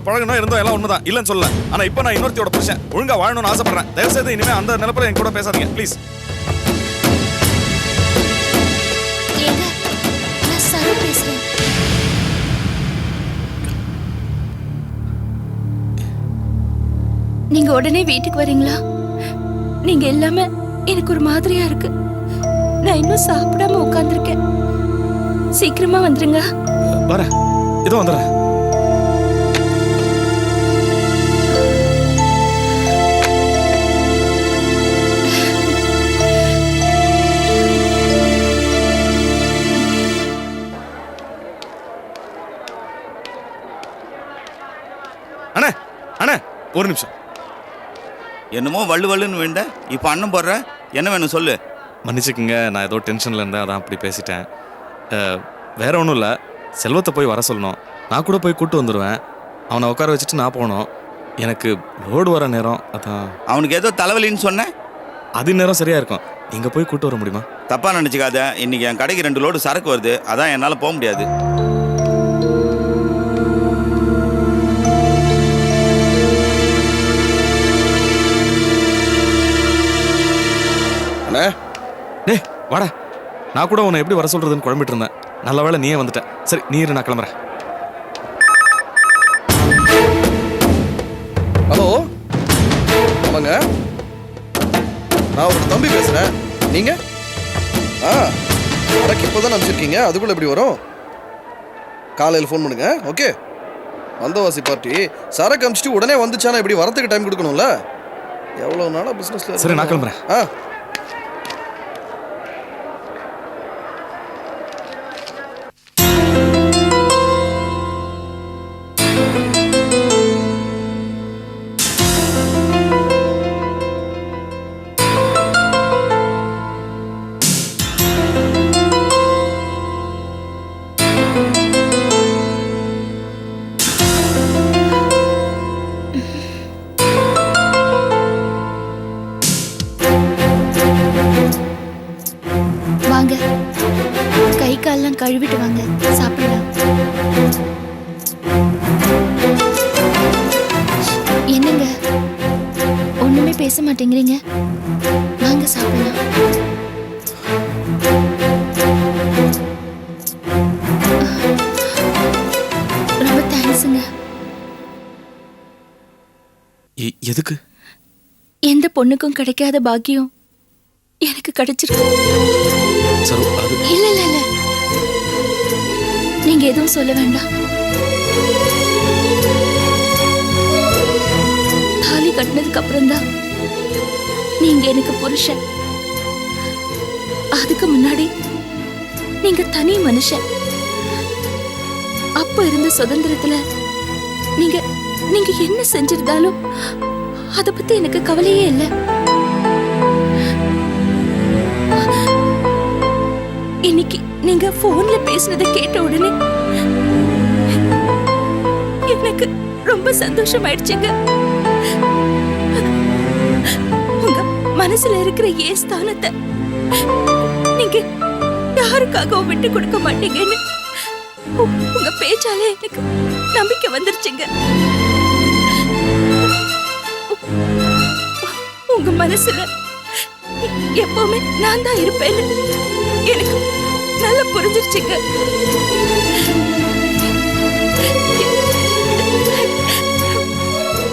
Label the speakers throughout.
Speaker 1: நம்ம பழகணும் இருந்தோம் எல்லாம் உண்மைதான், இல்லைன்னு சொல்லல. ஆனா இப்போ நான் இன்னொருத்தியோட புருஷன், ஒழுங்கா வாழணும்னு ஆசைப்படுறேன். தயவு செய்து இனிமே அந்த நிலப்பட என் கூட பேசாதீங்க ப்ளீஸ்.
Speaker 2: நான் சரோ பேசுறேன். நீங்க உடனே வீட்டுக்கு வரீங்களா? நீங்க எல்லாமே எனக்கு ஒரு மாதிரியா இருக்கு. நான் இன்னும் சாப்பிடாம உட்கார்ந்திருக்கேன். சீக்கிரமா வந்துருங்க.
Speaker 1: வரேன், இதோ வந்துடுறேன். அண்ணே அண்ணே ஒரு நிமிஷம்.
Speaker 3: என்னமோ வள்ளுன்னு வேண்ட, இப்போ அண்ணன் போடுற, என்ன வேணும் சொல்லு.
Speaker 1: மன்னிச்சுக்குங்க, நான் ஏதோ டென்ஷனில் இருந்தேன், அதான் அப்படி பேசிட்டேன். வேற ஒன்றும் இல்லை, செல்வத்தை போய் வர சொல்லணும். நான் கூட போய் கூப்பிட்டு வந்துடுவேன். அவனை உட்கார வச்சுட்டு நான் போகணும். எனக்கு லோடு வர நேரம், அதான்.
Speaker 3: அவனுக்கு ஏதோ தலைவலின்னு சொன்னேன்,
Speaker 1: அது நேரம் சரியாக இருக்கும். நீங்கள் போய் கூப்பிட்டு வர முடியுமா?
Speaker 3: தப்பாக நினச்சிக்காத. இன்னைக்கு என் கடைக்கு 2 லோடு சரக்கு வருது, அதான் என்னால் போக முடியாது.
Speaker 1: டேய் வாடா, நான் கூட உன்னை எப்படி வர சொல்றதுன்னு குழம்பிட்டு இருந்தேன். நல்ல வேளை நீயே வந்துட்ட. சரி நீ இரு, நான் கிளம்புறேன்.
Speaker 4: ஹலோ, ஆமாங்க, நான் ஒரு தம்பி பேசுறேன். நீங்க எனக்கு இப்போதான் அனுப்பிச்சிருக்கீங்க, அதுக்குள்ள எப்படி வரும்? காலையில் ஃபோன் பண்ணுங்க. ஓகே, வந்தவாசி பார்ட்டி சரக்கு அனுப்பிச்சிட்டு உடனே வந்துச்சானா இப்படி வரத்துக்கு டைம் கொடுக்கணும்ல. எவ்வளோ நாளாக பிஸ்னஸ்ல.
Speaker 1: சரி நான் கிளம்புறேன்.
Speaker 2: வாங்க, கை கால்லாம் கழுவிட்டு வாங்க, சாப்பிடலாம். என்னங்க ஒண்ணுமே பேச மாட்டேங்கிறீங்க? வாங்க சாப்பிடலாம். ரொம்ப தேங்க்ஸுங்க.
Speaker 1: எதுக்கு?
Speaker 2: எந்த பொண்ணுக்கும் கிடைக்காத பாக்கியம் எனக்கு கிடைச்சிருக்கு. இல்ல இல்ல இல்ல, நீங்க எதுவும் சொல்ல வேண்டாம். தாலி கட்டினதுக்கு அப்புறம் தான் நீங்க எனக்கு புருஷன். அதுக்கு முன்னாடி நீங்க தனி மனுஷன். அப்ப இருந்த சுதந்திரத்துல நீங்க நீங்க என்ன செஞ்சிருந்தாலும் அத பத்தி எனக்கு கவலையே இல்லை. இன்னைக்கு நீங்க போன்ல பேசினதை கேட்ட உடனே எனக்கு ரொம்ப சந்தோஷமாயிடுச்சுங்க. உங்க மனசுல இருக்கிற ஏன் ஸ்தானத்தை நீங்க யாருக்காகவும் விட்டு கொடுக்க மாட்டீங்கன்னு உங்க பேச்சாலே எனக்கு நம்பிக்கை வந்துருச்சுங்க. உங்க மனசுல எப்பவுமே நான் தான் இருப்பேன்னு எனக்கு நல்லா புரிஞ்சிருச்சுங்க.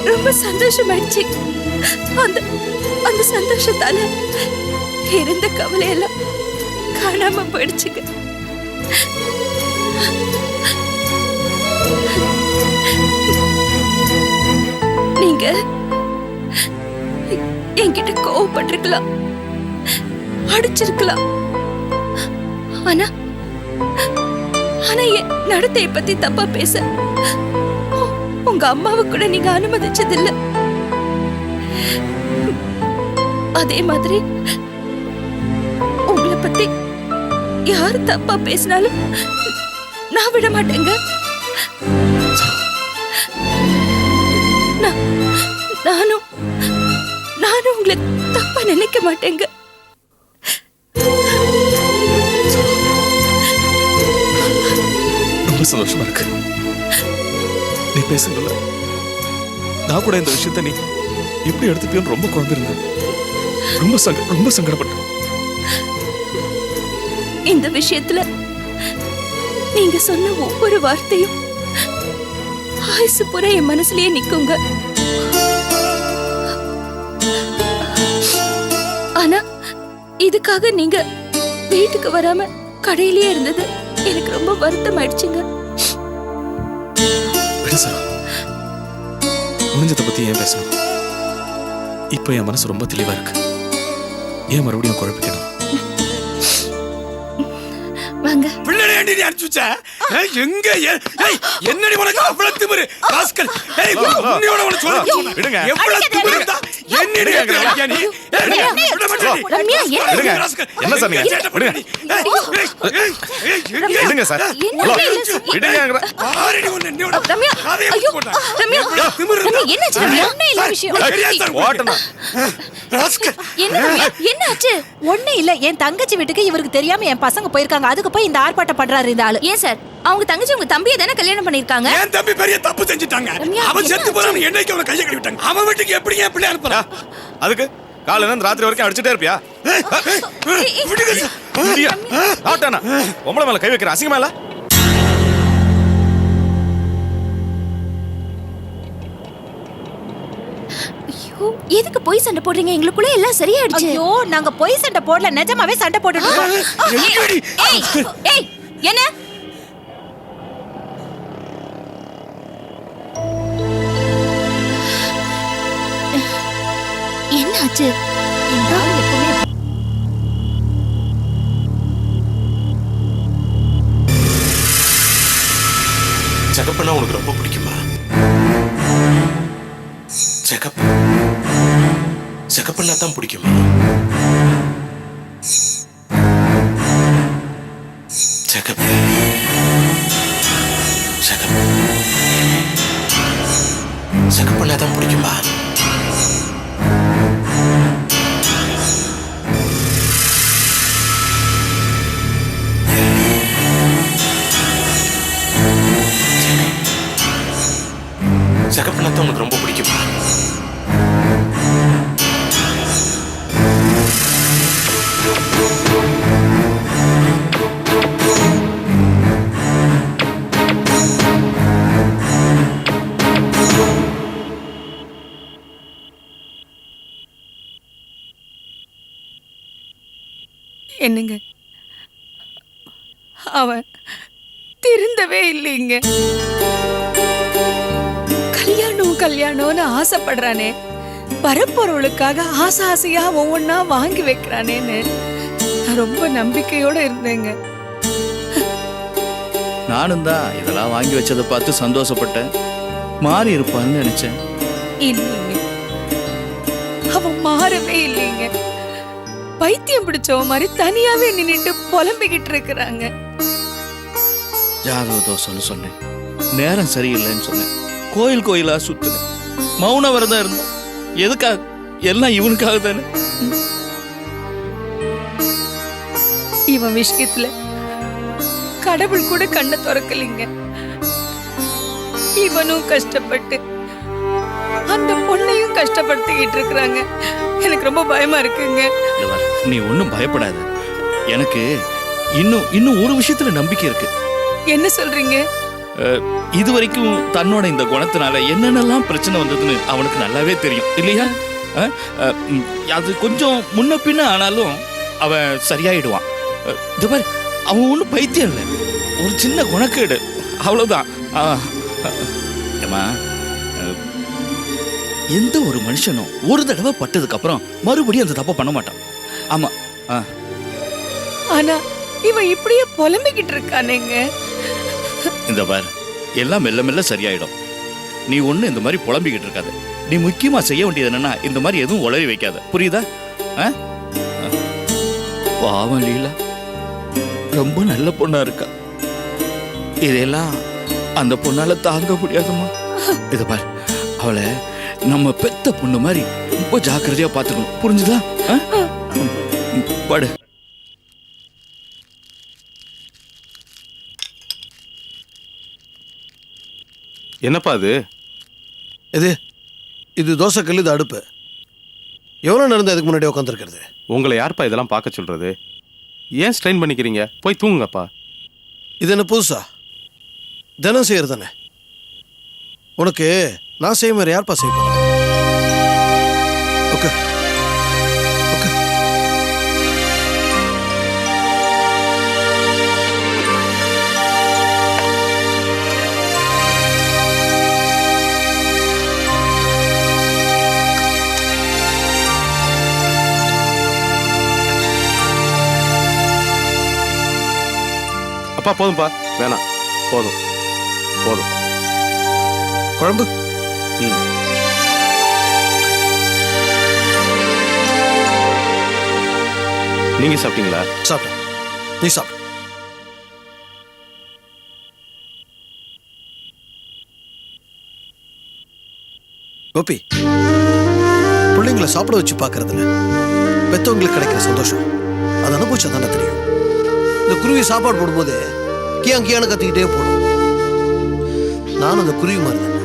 Speaker 2: ரொம்ப சந்தோஷமாயிடுச்சு. அந்த அந்த சந்தோஷத்தால இருந்த கவலையெல்லாம் காணாம போயிடுச்சுங்க. நீங்க என்கிட்ட கோவப்பட்டிருக்கலாம், அடிச்சிருக்கலாம். ஆனா ஆனா என் நடத்தையை பத்தி தப்பா பேச உங்க அம்மாவை கூட நீங்க அனுமதிச்சதில்லை. அதே மாதிரி உங்களை பத்தி யாரு தப்பா பேசினாலும் நான் விட மாட்டேங்க. நானும் உங்களை தப்பா நினைக்க மாட்டேங்க.
Speaker 1: ரொம்ப சந்தோஷமா இருக்கு நீ பேசுங்கல்ல. நான் கூட இந்த விஷயத்த நீ எப்படி எடுத்துப்பியோன்னு ரொம்ப குழம்பிருந்தேன். ரொம்ப சங்கடப்பட்டேன்.
Speaker 2: இந்த விஷயத்துல நீங்க சொன்ன ஒவ்வொரு வார்த்தையும் ஆயுசு பூரா என் மனசுலயே நிக்குங்க. ஆனா இதுக்காக நீங்க வீட்டுக்கு வராம கடையிலேயே இருந்தது எனக்கு ரொம்ப வருத்தம் ஆயிடுச்சுங்க.
Speaker 1: விடு சரோ, முடிஞ்சதை பத்தி ஏன் பேசணும்? இப்போ என் மனசு ரொம்ப தெளிவா இருக்கு. ஏன் மறுபடியும் குழப்பிக்கணும்?
Speaker 2: வாங்க.
Speaker 5: பிள்ளை ஏண்டி நீ அனுப்பிச்சு வச்ச? எங்க என்னடி உனக்கு அவ்வளவு திமிரு ராஸ்கல்? ஏய் உன்னையோட உன சொல்ல
Speaker 1: விடுங்க.
Speaker 5: எவ்வளவு திமிரு இருந்தா என்னடி கேக்குற நீ?
Speaker 2: ரம்யா,
Speaker 1: விடுங்க. என்ன சார் நீங்க? விடுங்க. விடுங்க சார். ஹலோ, விடுங்க.
Speaker 5: ஆறடி உன்னை என்னோட
Speaker 2: ரம்யா,
Speaker 5: காதை
Speaker 2: ஐயோ,
Speaker 5: போடா.
Speaker 2: ரம்யா,
Speaker 5: திமிரு
Speaker 2: ரம்யா,
Speaker 5: இருந்தா
Speaker 2: என்னாச்சு ரம்யா? ஒண்ணே இல்ல விஷயம்.
Speaker 5: சரியா சார்
Speaker 1: ஓட்டணும்.
Speaker 5: ராஸ்கல்
Speaker 2: என்ன ரம்யா, என்னாச்சு?
Speaker 6: ஒண்ணு இல்ல, என் தங்கச்சி வீட்டுக்கு இவருக்கு தெரியாம என் பசங்க போயிருக்காங்க. அதுக்கு போய் இந்த ஆர்ப்பாட்டம் பண்றாரு இந்த ஆளு.
Speaker 2: ஏன் சார், அவங்க தங்கச்சி உங்க தம்பியை தானே கல்யாணம் பண்ணிருக்காங்க?
Speaker 5: என் தம்பி பெரிய தப்பு செஞ்சுட்டாங்க.
Speaker 2: ரம்யா,
Speaker 5: அவன் செத்து
Speaker 2: என்னாச்சு?
Speaker 5: போறான் என்னைக்கு அவன கைய கழுவிட்டாங்க. அவன் வீட்டுக்கு எப்படி என் பிள்ளை அனுப்புறா?
Speaker 1: அதுக்கு காலையில இருந்து ராத்திரி வரைக்கும் அடிச்சுட்டே இருப்பியா?
Speaker 5: விடுங்க சார்.
Speaker 1: இல்லையா? ஆட்டானா உங்கள மேல கை வைக்கிற அசிங்கமா இல்ல?
Speaker 2: ஐயோ, எதுக்கு போய் சண்டை போடுறீங்க? எங்களுக்குள்ள எல்லாம் சரியாயிடுச்சு.
Speaker 6: ஐயோ, நாங்க பொய் சண்டை போடல, நிஜமாவே சண்டை போட்டுட்டு இருக்கோம்.
Speaker 5: எங்கடி?
Speaker 2: ஏய், ஏய், என்ன? என்னாச்சு?
Speaker 6: இந்த ஆளு எப்பவுமே
Speaker 5: செகப்னா உனக்கு ரொம்ப பிடிக்குமா? செகப்னா தான் பிடிக்குமா? செகப் செகப் செகப்னா தான் பிடிக்குமா? செகப்னா தான் உனக்கு ரொம்ப பிடிக்குமா?
Speaker 7: என்னங்க, அவன் திருந்தவே இல்லைங்க. கல்யாணம்னு ஆசைப்படுறானே, வரப்பொருளுக்காக ஆசை ஆசையா ஒவ்வொன்னா வாங்கி வைக்கிறானேன்னு நான் ரொம்ப நம்பிக்கையோட இருந்தேங்க.
Speaker 8: நானும் தான் இதெல்லாம் வாங்கி வச்சதை பார்த்து சந்தோஷப்பட்டேன். மாறி இருப்பான்னு நினைச்சேன்.
Speaker 7: இல்லைங்க, அவன் மாறவே இல்லைங்க. பைத்தியம் பிடிச்சவ மாதிரி தனியாவே நின்னுட்டு புலம்பிக்கிட்டு இருக்கிறாங்க.
Speaker 8: ஜாதக தோசைன்னு சொன்னேன், நேரம் சரியில்லைன்னு சொன்னேன், கோயிலா சுத்துனேன், மௌன விரதம் இருந்தோம். எதுக்காக? எல்லாம் இவனுக்காக தானே.
Speaker 7: இவன் விஷயத்துல கடவுள் கூட கண்ணை திறக்கலைங்க. இவனும் கஷ்டப்பட்டு அந்த பொண்ணையும் கஷ்டப்படுத்திக்கிட்டு இருக்கிறாங்க. எனக்கு ரொம்ப பயமா இருக்குங்க.
Speaker 8: இங்க பாரு, நீ ஒன்றும் பயப்படாத. எனக்கு இன்னும் ஒரு விஷயத்துல நம்பிக்கை இருக்கு.
Speaker 7: என்ன சொல்றீங்க?
Speaker 8: இது வரைக்கும் தன்னோட இந்த குணத்தினால என்னென்னலாம் பிரச்சனை வந்ததுன்னு அவனுக்கு நல்லாவே தெரியும் இல்லையா? அது கொஞ்சம் முன்ன பின்ன ஆனாலும் அவன் சரியாயிடுவான். இது பாரு, அவன் ஒன்றும் பைத்தியம் இல்லை, ஒரு சின்ன குணக்கேடு, அவ்வளவுதான். ஏமா, எந்த ஒரு மனுஷனும் ஒரு தடவை பட்டதுக்கு அப்புறம் மறுபடியும் அந்த தப்பை பண்ண மாட்டான். ஆமா.
Speaker 7: ஆனா இவன் இப்படியே புலம்பிக்கிட்டு இருக்கானேங்க.
Speaker 8: இந்த பார், எல்லாம் மெல்ல மெல்ல சரியாயிடும். நீ ஒண்ணு இந்த மாதிரி புலம்பிக்கிட்டு இருக்காத. நீ முக்கியமா செய்ய வேண்டியது என்னன்னா, இந்த மாதிரி எதுவும் உளறி வைக்காத, புரியுதா? பாவம் லீலா ரொம்ப நல்ல பொண்ணா இருக்கா. இதெல்லாம் அந்த பொண்ணால தாங்க முடியாதுமா. இத பார், அவளை நம்ம பெத்த பொண்ணு மாதிரி ரொம்ப ஜாக்கிரதையா பாத்துக்கணும், புரிஞ்சுதா? படு.
Speaker 5: என்னப்பா அது?
Speaker 1: இது
Speaker 9: இது தோசைக்கல், இது அடுப்பு. எவ்வளோ நேரம் தான் இதுக்கு முன்னாடி உட்காந்துருக்கிறது?
Speaker 10: உங்களை யார்ப்பா இதெல்லாம் பார்க்க சொல்றது? ஏன் ஸ்ட்ரெயின் பண்ணிக்கிறீங்க? போய் தூங்குங்கப்பா.
Speaker 9: இது என்ன புதுசா? தினம் செய்யறது தானே. உனக்கு நான் செய்ய மாதிரி யார்ப்பா செய்ய போறேன்? Okay okay.
Speaker 10: அப்பா போதும்ப்பா, வேணாம், போதும் போதும்.
Speaker 9: குழம்பு?
Speaker 10: நீங்க சாப்பிட்டீங்களா?
Speaker 9: சாப்பிட்டேன். நீ சாப்பிட்ட? கோபி, பிள்ளைங்களை சாப்பிட வச்சு பார்க்கறதுல பெத்தவங்களுக்கு கிடைக்கிற சந்தோஷம் அது அனுபவிச்சா தானே தெரியும். இந்த குருவி சாப்பாடு போடும்போது கியான்னு கத்திக்கிட்டே போடும். நானும் அந்த குருவி மாதிரி தானே.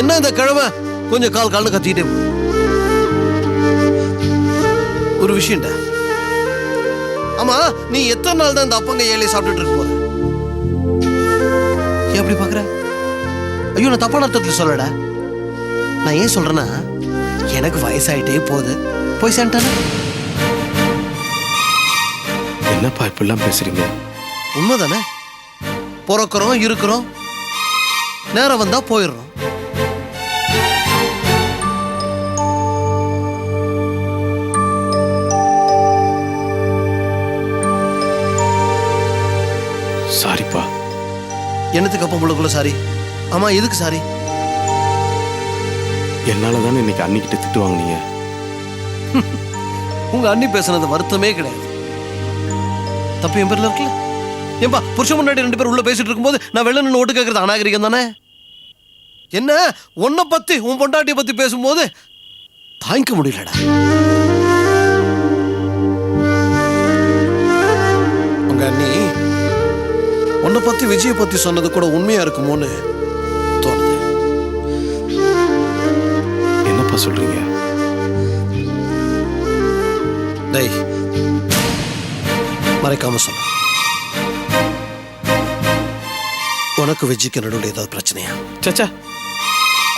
Speaker 9: என்ன இந்த கிழமை கொஞ்சம் கால்னு கத்திக்கிட்டே போடும். ஒரு விஷயம்டா, ஆமா, நீ எத்தனை நாள் தான் இந்த அப்பங்க ஏழையை சாப்பிட்டுட்டு இருக்க போற? ஏன் அப்படி பாக்குற? ஐயோ, நான் தப்பான அர்த்தத்தில் சொல்லடா. நான் ஏன் சொல்றேன்னா, எனக்கு வயசாயிட்டே போகுது, போய் சேர்ந்துட்டானே.
Speaker 10: என்னப்பா இப்படிலாம் பேசுறீங்க?
Speaker 9: உண்மைதானே. பிறக்கிறோம், இருக்கிறோம், நேரம் வந்தா போயிடுறோம்.
Speaker 10: சாரிப்பா.
Speaker 9: என்னத்துக்கு அப்ப முழுக்குள்ள சாரி? ஆமா, எதுக்கு சாரி?
Speaker 10: என்னால தானே இன்னைக்கு அன்னிக்கிட்ட திட்டு வாங்குனீங்க.
Speaker 9: உங்க அண்ணி பேசுனது வருத்தமே கிடையாது. தப்பு என் பேர்ல இருக்குல்ல. ஏன்பா, புருஷன் முன்னாடி 2 பேர் உள்ள பேசிட்டு இருக்கும்போது நான் வெளில நின்று ஓட்டு கேட்கறது அநாகரிகம் தானே? என்ன உன்னை பத்தி, உன் பொண்டாட்டியை பத்தி பேசும்போது தாங்கிக்க முடியலடா. உங்க அண்ணி உன்னை பத்தி, விஜய பத்தி சொன்னது கூட உண்மையா இருக்குமோன்னு தோணுது.
Speaker 10: என்னப்பா சொல்றீங்க?
Speaker 9: டேய், மறைக்காம சொல்ல. உனக்கு விஜய்க்கு நடுவில் ஏதாவது பிரச்சனையா?
Speaker 10: சச்சா,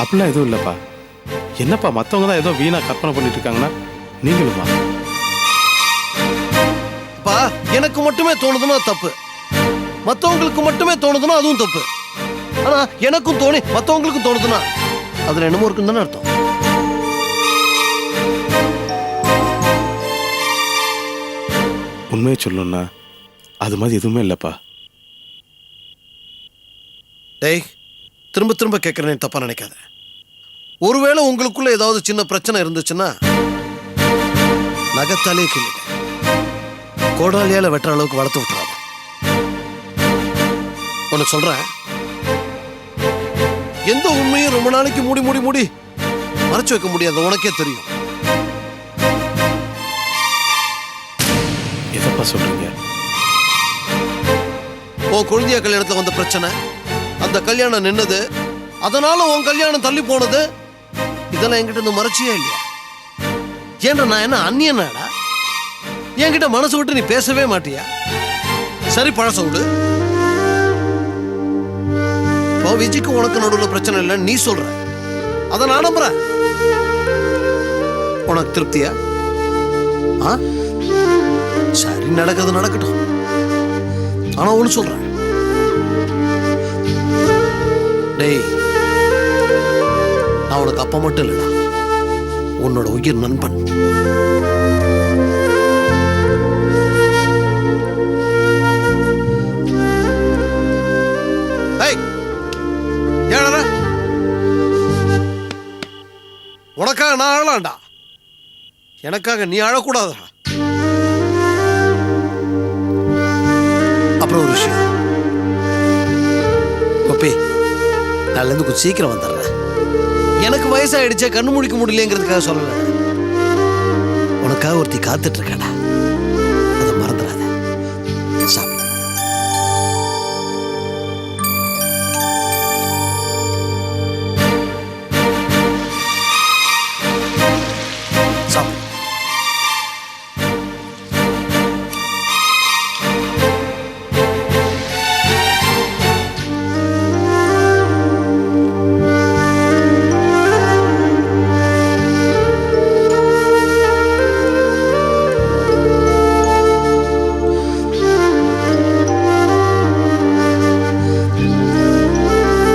Speaker 10: அப்படிலாம் எதுவும் இல்லப்பா. என்னப்பா மற்றவங்க தான் ஏதோ வீணா கற்பனை பண்ணிட்டு இருக்காங்கன்னா நீங்களுமா?
Speaker 9: அப்பா, எனக்கு மட்டுமே தோணுதுன்னா தப்பு, மற்றவங்களுக்கு மட்டுமே தோணுதுன்னா அதுவும் தப்பு. ஆனா எனக்கும் தோணி மற்றவங்களுக்கும் தோணுதுன்னா அதுல என்னமோ இருக்குன்னு தானே அர்த்தம்.
Speaker 10: உண்மையை சொல்லணும்னா அது மாதிரி எதுவுமே இல்லப்பா.
Speaker 9: டேய், திரும்ப திரும்ப கேட்கறேன்னு தப்பா நினைக்காத. ஒருவேளை உங்களுக்குள்ள ஏதாவது சின்ன பிரச்சனை இருந்துச்சுன்னா நகத்தாலே கிள்ளுங்க, கோடாலியால வெட்டுற அளவுக்கு வளர்த்து விட்டுறாங்க. உனக்கு சொல்றேன், எந்த உண்மையும் ரொம்ப நாளைக்கு மூடி மூடி மூடி மறைச்சு வைக்க முடியாது, உனக்கே தெரியும்.
Speaker 10: எதப்பா சொல்றீங்க?
Speaker 9: உன் குழந்தைய கல்யாணத்துல வந்த பிரச்சனை, அந்த கல்யாணம் நின்னது, அதனால உன் கல்யாணம் தள்ளி போனது, இதெல்லாம் என்கிட்ட இருந்து மறைச்சியா இல்லையா? ஏன்டா நான் என்ன அந்நியனாடா? என்கிட்ட மனசு விட்டு நீ பேசவே மாட்டியா? சரி, பழச விடு. விஜய்க்கு உனக்கு நடுவில் பிரச்சனை இல்லைன்னு நீ சொல்ற, அதை நான் நம்புறேன். உனக்கு திருப்தியா? சரி, நடக்கிறது நடக்கட்டும். ஆனா ஒண்ணு சொல்றேன், டேய், நான் உனக்கு அப்பா மட்டும் இல்லடா, உன்னோட உயிர் நண்பன். உனக்காக நான் அழலாம்டா, எனக்காக நீ அழக்கூடாதா? அப்புறம் ஒரு விஷயம் கோபி, நாளில இருந்து கொஞ்சம் சீக்கிரம் வந்துடுறேன். எனக்கு வயசாயிடுச்சே, கண்ணு முடிக்க முடியலங்கிறதுக்காக சொல்லல, உனக்காக ஒருத்தி காத்துட்டு இருக்கேன்டா.